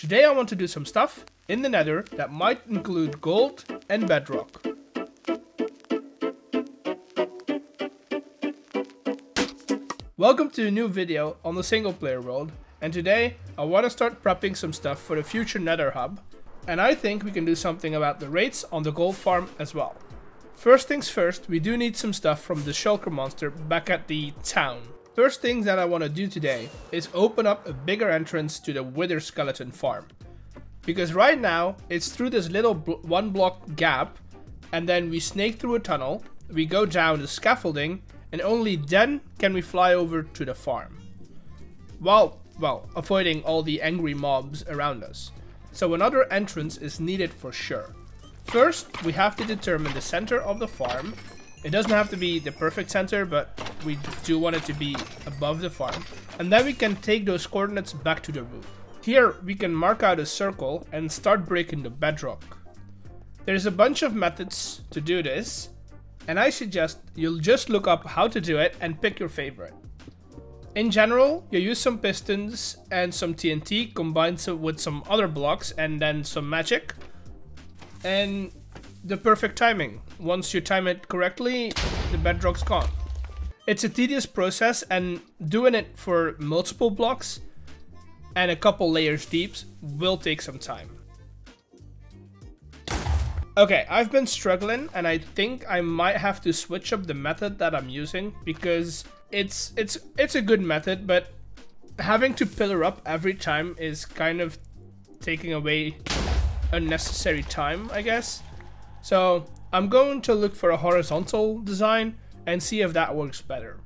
Today I want to do some stuff in the nether that might include gold and bedrock. Welcome to a new video on the single player world, and today I want to start prepping some stuff for the future nether hub, and I think we can do something about the raids on the gold farm as well. First things first, we do need some stuff from the shulker monster back at the town. First thing that I want to do today is open up a bigger entrance to the wither skeleton farm. Because right now, it's through this little one block gap, and then we snake through a tunnel, we go down the scaffolding, and only then can we fly over to the farm. Well, avoiding all the angry mobs around us. So another entrance is needed for sure. First, we have to determine the center of the farm. It doesn't have to be the perfect center, but we do want it to be above the farm. And then we can take those coordinates back to the roof. Here, we can mark out a circle and start breaking the bedrock. There's a bunch of methods to do this, and I suggest you'll just look up how to do it and pick your favorite. In general, you use some pistons and some TNT combined with some other blocks and then some magic. And the perfect timing. Once you time it correctly, the bedrock's gone. It's a tedious process, and doing it for multiple blocks and a couple layers deep will take some time. Okay, I've been struggling, and I think I might have to switch up the method that I'm using, because it's a good method, but having to pillar up every time is kind of taking away unnecessary time, I guess. So I'm going to look for a horizontal design and see if that works better.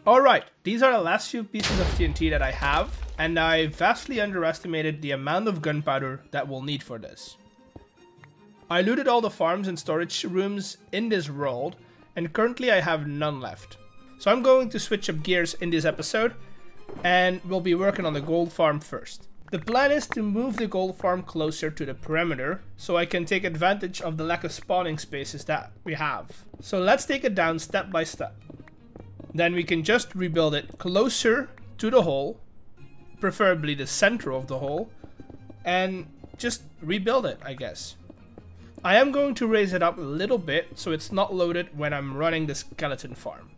Alright, these are the last few pieces of TNT that I have, and I vastly underestimated the amount of gunpowder that we'll need for this. I looted all the farms and storage rooms in this world, and currently I have none left. So I'm going to switch up gears in this episode, and we'll be working on the gold farm first. The plan is to move the gold farm closer to the perimeter, so I can take advantage of the lack of spawning spaces that we have. So let's take it down step by step. Then we can just rebuild it closer to the hole, preferably the center of the hole, and just rebuild it, I guess. I am going to raise it up a little bit so it's not loaded when I'm running the skeleton farm.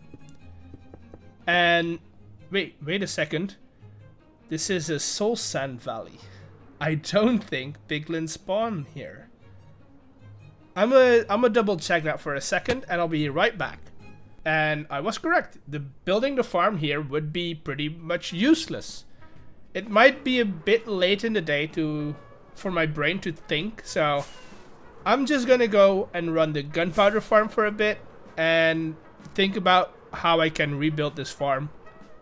And wait a second. This is a soul sand valley. I don't think piglins spawn here. I'm gonna double check that for a second, and I'll be right back. And I was correct. Building the farm here would be pretty much useless. It might be a bit late in the day for my brain to think, so I'm just gonna go and run the gunpowder farm for a bit and think about how I can rebuild this farm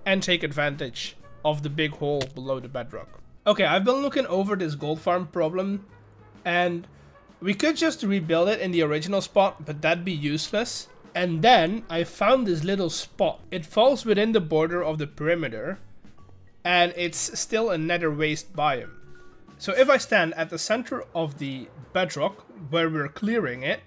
and take advantage of the big hole below the bedrock. Okay, I've been looking over this gold farm problem, and we could just rebuild it in the original spot, but that'd be useless. And then I found this little spot. It falls within the border of the perimeter, and it's still a nether waste biome. So if I stand at the center of the bedrock where we're clearing it,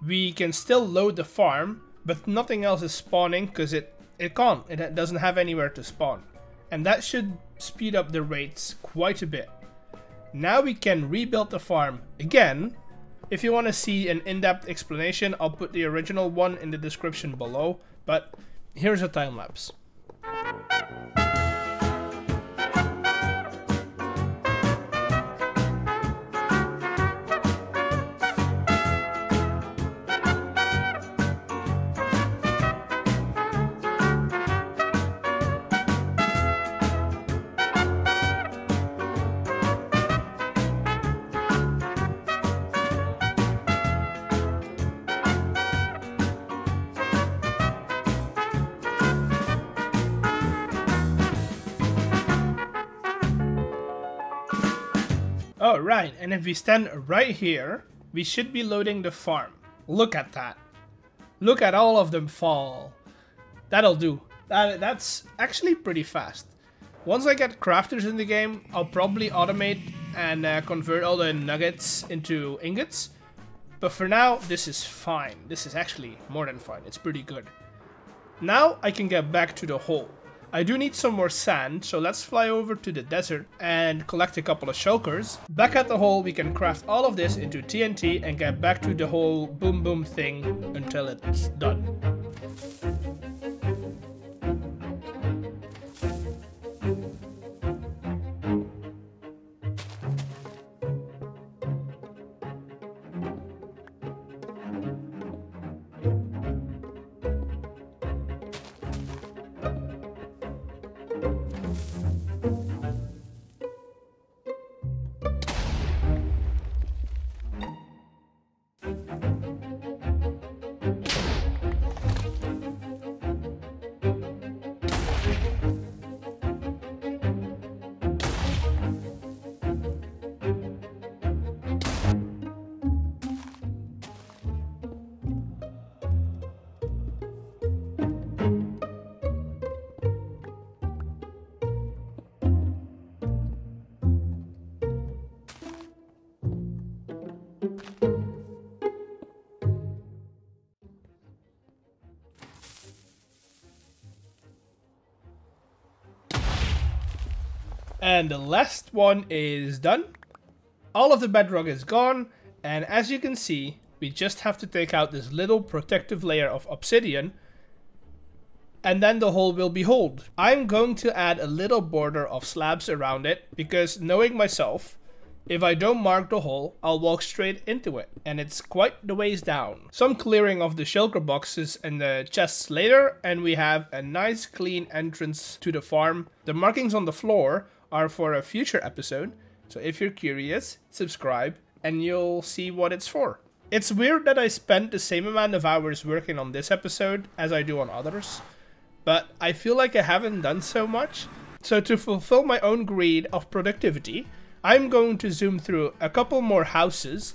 we can still load the farm, but nothing else is spawning because it can't. It doesn't have anywhere to spawn. And that should speed up the rates quite a bit. Now we can rebuild the farm again. If you want to see an in-depth explanation, I'll put the original one in the description below, but here's a time lapse. Oh, right, and if we stand right here, we should be loading the farm. Look at that. Look at all of them fall. That'll do. That's actually pretty fast. Once I get crafters in the game, I'll probably automate and convert all the nuggets into ingots. But for now, this is fine. This is actually more than fine. It's pretty good. Now I can get back to the hole. I do need some more sand, so let's fly over to the desert and collect a couple of shulkers. Back at the hole, we can craft all of this into TNT and get back to the whole boom boom thing until it's done. And the last one is done. All of the bedrock is gone, and as you can see, we just have to take out this little protective layer of obsidian, and then the hole will be holed. I'm going to add a little border of slabs around it, because knowing myself, if I don't mark the hole, I'll walk straight into it, and it's quite the ways down. Some clearing of the shulker boxes and the chests later, and we have a nice clean entrance to the farm. The markings on the floor are for a future episode, so if you're curious, subscribe and you'll see what it's for. It's weird that I spent the same amount of hours working on this episode as I do on others, but I feel like I haven't done so much. So to fulfill my own greed of productivity, I'm going to zoom through a couple more houses,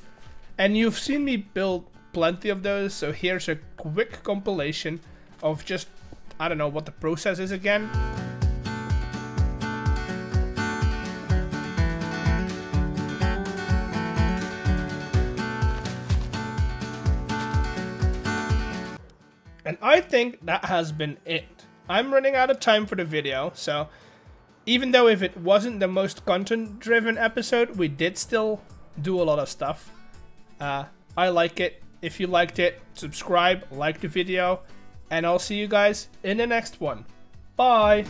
and you've seen me build plenty of those, so here's a quick compilation of just, I don't know what the process is again. And I think that has been it. I'm running out of time for the video, so even though if it wasn't the most content-driven episode, we did still do a lot of stuff. I like it. If you liked it, subscribe, like the video, and I'll see you guys in the next one. Bye!